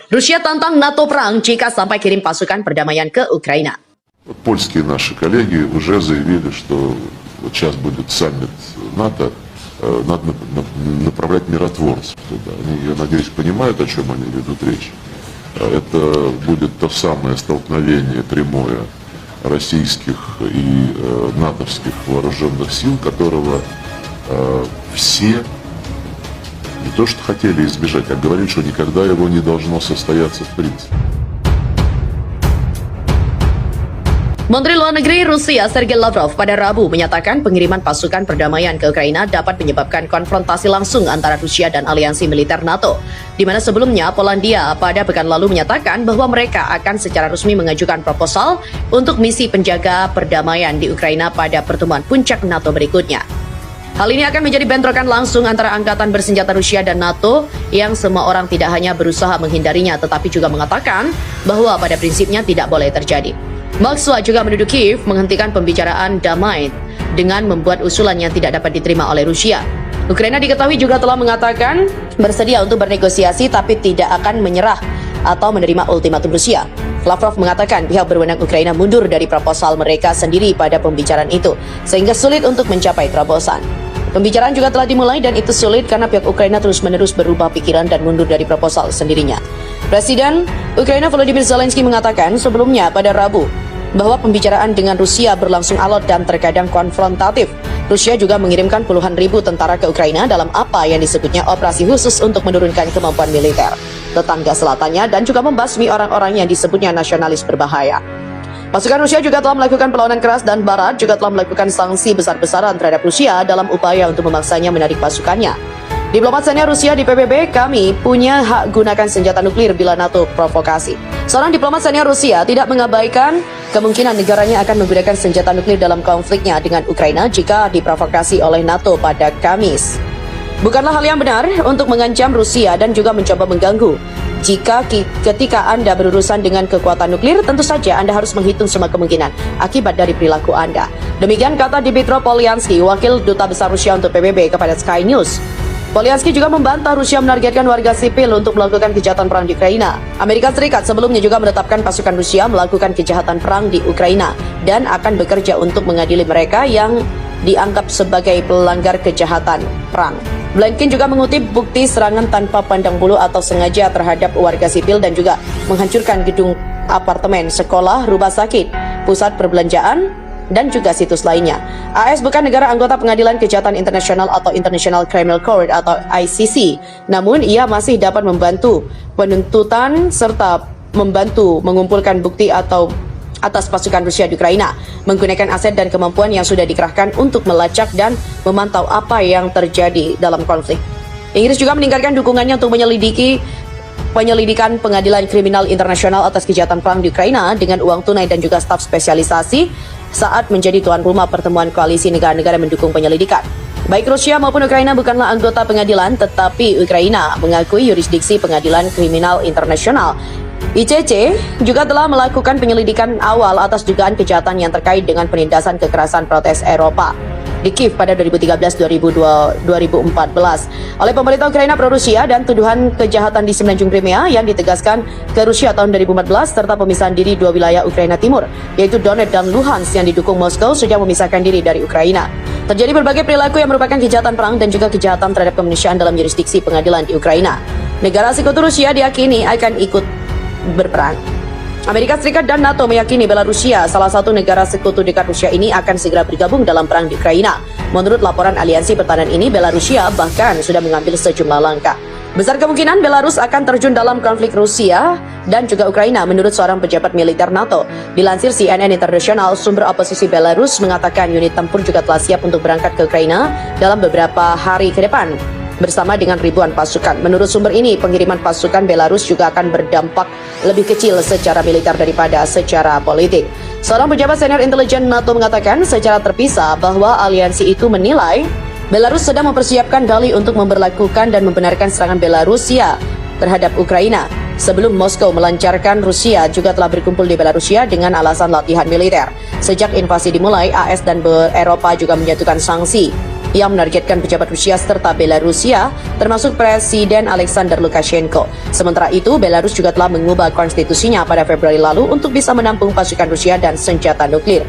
Rusia tantang NATO perang jika sampai kirim pasukan perdamaian ke Ukraina. Польские наши коллеги уже заявили, что вот сейчас будет саммит НАТО, надо направлять миротворцев туда. Они, я надеюсь, понимают, о чем они ведут речь. Это будет то самое столкновение прямое российских и натовских вооруженных сил, которого все не то что хотели избежать, а говорили, что никогда его не должно состояться в принципе. Menteri Luar Negeri Rusia Sergei Lavrov pada Rabu menyatakan pengiriman pasukan perdamaian ke Ukraina dapat menyebabkan konfrontasi langsung antara Rusia dan aliansi militer NATO, di mana sebelumnya Polandia pada pekan lalu menyatakan bahwa mereka akan secara resmi mengajukan proposal untuk misi penjaga perdamaian di Ukraina pada pertemuan puncak NATO berikutnya. Hal ini akan menjadi bentrokan langsung antara angkatan bersenjata Rusia dan NATO yang semua orang tidak hanya berusaha menghindarinya tetapi juga mengatakan bahwa pada prinsipnya tidak boleh terjadi. Moskwa juga menuduh Kiev menghentikan pembicaraan damai dengan membuat usulan yang tidak dapat diterima oleh Rusia. Ukraina diketahui juga telah mengatakan bersedia untuk bernegosiasi tapi tidak akan menyerah atau menerima ultimatum Rusia. Lavrov mengatakan pihak berwenang Ukraina mundur dari proposal mereka sendiri pada pembicaraan itu, sehingga sulit untuk mencapai terobosan. Pembicaraan juga telah dimulai dan itu sulit karena pihak Ukraina terus-menerus berubah pikiran dan mundur dari proposal sendirinya. Presiden Ukraina Volodymyr Zelensky mengatakan sebelumnya pada Rabu bahwa pembicaraan dengan Rusia berlangsung alot dan terkadang konfrontatif. Rusia juga mengirimkan puluhan ribu tentara ke Ukraina dalam apa yang disebutnya operasi khusus untuk menurunkan kemampuan militer tetangga selatannya dan juga membasmi orang-orang yang disebutnya nasionalis berbahaya. Pasukan Rusia juga telah melakukan perlawanan keras dan Barat juga telah melakukan sanksi besar-besaran terhadap Rusia dalam upaya untuk memaksanya menarik pasukannya. Diplomat senior Rusia di PBB, kami punya hak gunakan senjata nuklir bila NATO provokasi. Seorang diplomat senior Rusia tidak mengabaikan kemungkinan negaranya akan menggunakan senjata nuklir dalam konfliknya dengan Ukraina jika diprovokasi oleh NATO pada Kamis. Bukanlah hal yang benar untuk mengancam Rusia dan juga mencoba mengganggu. Ketika Anda berurusan dengan kekuatan nuklir, tentu saja Anda harus menghitung semua kemungkinan akibat dari perilaku Anda. Demikian kata Dmytro Polyansky, wakil duta besar Rusia untuk PBB kepada Sky News. Polyansky juga membantah Rusia menargetkan warga sipil untuk melakukan kejahatan perang di Ukraina. Amerika Serikat sebelumnya juga menetapkan pasukan Rusia melakukan kejahatan perang di Ukraina dan akan bekerja untuk mengadili mereka yang dianggap sebagai pelanggar kejahatan perang. Blinken juga mengutip bukti serangan tanpa pandang bulu atau sengaja terhadap warga sipil dan juga menghancurkan gedung apartemen, sekolah, rumah sakit, pusat perbelanjaan, dan juga situs lainnya. AS bukan negara anggota Pengadilan Kejahatan Internasional atau International Criminal Court atau ICC, namun ia masih dapat membantu penuntutan serta membantu mengumpulkan bukti atau atas pasukan Rusia di Ukraina, menggunakan aset dan kemampuan yang sudah dikerahkan untuk melacak dan memantau apa yang terjadi dalam konflik. Inggris juga meningkatkan dukungannya untuk penyelidikan Pengadilan Kriminal Internasional atas kejahatan perang di Ukraina dengan uang tunai dan juga staf spesialisasi saat menjadi tuan rumah pertemuan koalisi negara-negara mendukung penyelidikan. Baik Rusia maupun Ukraina bukanlah anggota pengadilan, tetapi Ukraina mengakui yurisdiksi Pengadilan Kriminal Internasional. ICC juga telah melakukan penyelidikan awal atas dugaan kejahatan yang terkait dengan penindasan kekerasan protes Eropa di Kiev pada 2013-2014 oleh pemerintah Ukraina pro-Rusia dan tuduhan kejahatan di semenanjung Crimea yang ditegaskan ke Rusia tahun 2014 serta pemisahan diri dua wilayah Ukraina Timur yaitu Donetsk dan Luhansk yang didukung Moskow sejak memisahkan diri dari Ukraina. Terjadi berbagai perilaku yang merupakan kejahatan perang dan juga kejahatan terhadap kemanusiaan dalam yurisdiksi pengadilan di Ukraina. Negara sekutu Rusia diyakini akan ikut berperang. Amerika Serikat dan NATO meyakini Belarusia, salah satu negara sekutu dekat Rusia ini, akan segera bergabung dalam perang di Ukraina. Menurut laporan aliansi pertahanan ini, Belarusia bahkan sudah mengambil sejumlah langkah. Besar kemungkinan Belarus akan terjun dalam konflik Rusia dan juga Ukraina menurut seorang pejabat militer NATO. Dilansir CNN International, sumber oposisi Belarus mengatakan unit tempur juga telah siap untuk berangkat ke Ukraina dalam beberapa hari ke depan bersama dengan ribuan pasukan. Menurut sumber ini, pengiriman pasukan Belarus juga akan berdampak lebih kecil secara militer daripada secara politik. Seorang pejabat senior intelijen NATO mengatakan secara terpisah bahwa aliansi itu menilai Belarus sedang mempersiapkan dalih untuk memberlakukan dan membenarkan serangan Belarusia terhadap Ukraina. Sebelum Moskow melancarkan, Rusia juga telah berkumpul di Belarusia dengan alasan latihan militer. Sejak invasi dimulai, AS dan Eropa juga menjatuhkan sanksi yang menargetkan pejabat Rusia serta Belarusia, termasuk Presiden Alexander Lukashenko. Sementara itu, Belarus juga telah mengubah konstitusinya pada Februari lalu untuk bisa menampung pasukan Rusia dan senjata nuklir.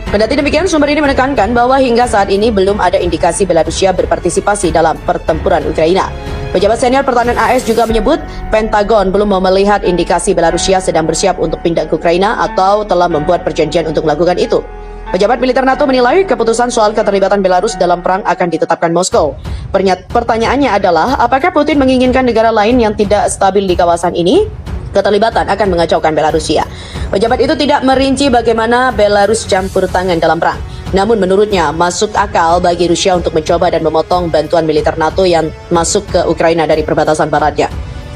Kendati demikian, sumber ini menekankan bahwa hingga saat ini belum ada indikasi Belarusia berpartisipasi dalam pertempuran Ukraina. Pejabat senior pertahanan AS juga menyebut Pentagon belum melihat indikasi Belarusia sedang bersiap untuk pindah ke Ukraina atau telah membuat perjanjian untuk melakukan itu. Pejabat militer NATO menilai keputusan soal keterlibatan Belarus dalam perang akan ditetapkan Moskow. Pertanyaannya adalah, apakah Putin menginginkan negara lain yang tidak stabil di kawasan ini? Keterlibatan akan mengacaukan Belarusia. Pejabat itu tidak merinci bagaimana Belarus campur tangan dalam perang. Namun menurutnya, masuk akal bagi Rusia untuk mencoba dan memotong bantuan militer NATO yang masuk ke Ukraina dari perbatasan baratnya.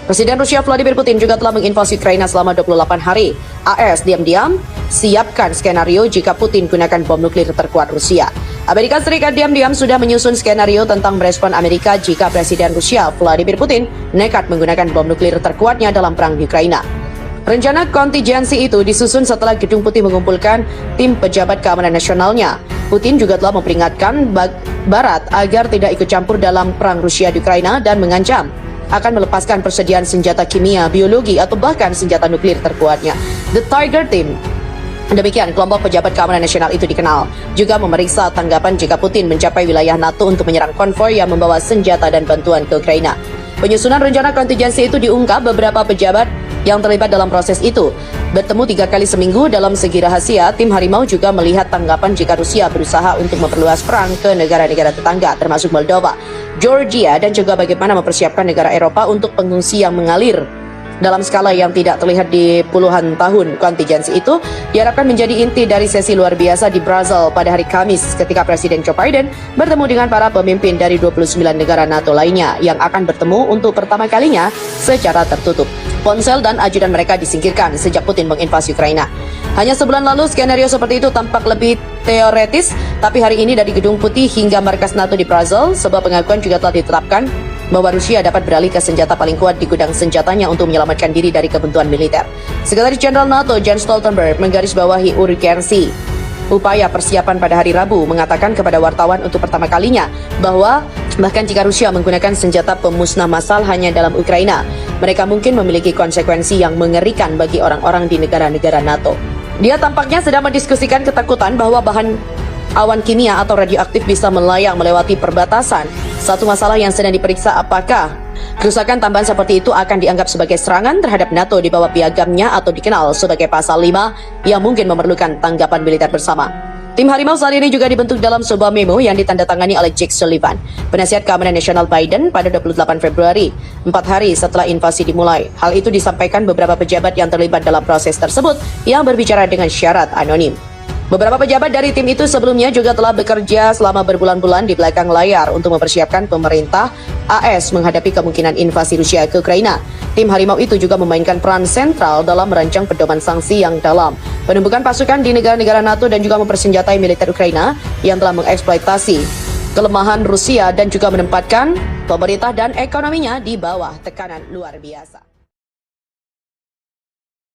Presiden Rusia Vladimir Putin juga telah menginvasi Ukraina selama 28 hari. AS diam-diam siapkan skenario jika Putin gunakan bom nuklir terkuat Rusia. Amerika Serikat diam-diam sudah menyusun skenario tentang merespon Amerika jika Presiden Rusia Vladimir Putin nekat menggunakan bom nuklir terkuatnya dalam perang di Ukraina. Rencana kontingensi itu disusun setelah Gedung Putih mengumpulkan tim pejabat keamanan nasionalnya. Putin juga telah memperingatkan Barat agar tidak ikut campur dalam perang Rusia di Ukraina dan mengancam akan melepaskan persediaan senjata kimia, biologi, atau bahkan senjata nuklir terkuatnya. The Tiger Team, demikian kelompok pejabat keamanan nasional itu dikenal, juga memeriksa tanggapan jika Putin mencapai wilayah NATO untuk menyerang konvoi yang membawa senjata dan bantuan ke Ukraina. Penyusunan rencana kontingensi itu diungkap beberapa pejabat yang terlibat dalam proses itu. Bertemu 3 kali seminggu dalam segi rahasia, tim Harimau juga melihat tanggapan jika Rusia berusaha untuk memperluas perang ke negara-negara tetangga, termasuk Moldova, Georgia, dan juga bagaimana mempersiapkan negara Eropa untuk pengungsi yang mengalir dalam skala yang tidak terlihat di puluhan tahun. Kontingensi itu diharapkan menjadi inti dari sesi luar biasa di Brasil pada hari Kamis ketika Presiden Joe Biden bertemu dengan para pemimpin dari 29 negara NATO lainnya yang akan bertemu untuk pertama kalinya secara tertutup. Ponsel dan ajudan mereka disingkirkan sejak Putin menginvasi Ukraina. Hanya sebulan lalu, skenario seperti itu tampak lebih teoretis, tapi hari ini dari Gedung Putih hingga markas NATO di Brasil, sebuah pengakuan juga telah ditetapkan bahwa Rusia dapat beralih ke senjata paling kuat di gudang senjatanya untuk menyelamatkan diri dari kebentuan militer. Sekretaris Jenderal NATO Jens Stoltenberg menggarisbawahi urgensi upaya persiapan pada hari Rabu, mengatakan kepada wartawan untuk pertama kalinya bahwa bahkan jika Rusia menggunakan senjata pemusnah massal hanya dalam Ukraina, mereka mungkin memiliki konsekuensi yang mengerikan bagi orang-orang di negara-negara NATO. Dia tampaknya sedang mendiskusikan ketakutan bahwa bahan awan kimia atau radioaktif bisa melayang melewati perbatasan. Satu masalah yang sedang diperiksa, apakah kerusakan tambahan seperti itu akan dianggap sebagai serangan terhadap NATO di bawah piagamnya atau dikenal sebagai pasal 5 yang mungkin memerlukan tanggapan militer bersama. Tim Harimau saat ini juga dibentuk dalam sebuah memo yang ditandatangani oleh Jake Sullivan, penasihat keamanan nasional Biden, pada 28 Februari, 4 hari setelah invasi dimulai. Hal itu disampaikan beberapa pejabat yang terlibat dalam proses tersebut yang berbicara dengan syarat anonim. Beberapa pejabat dari tim itu sebelumnya juga telah bekerja selama berbulan-bulan di belakang layar untuk mempersiapkan pemerintah AS menghadapi kemungkinan invasi Rusia ke Ukraina. Tim Harimau itu juga memainkan peran sentral dalam merancang pedoman sanksi yang dalam, penumpukan pasukan di negara-negara NATO, dan juga mempersenjatai militer Ukraina yang telah mengeksploitasi kelemahan Rusia dan juga menempatkan pemerintah dan ekonominya di bawah tekanan luar biasa.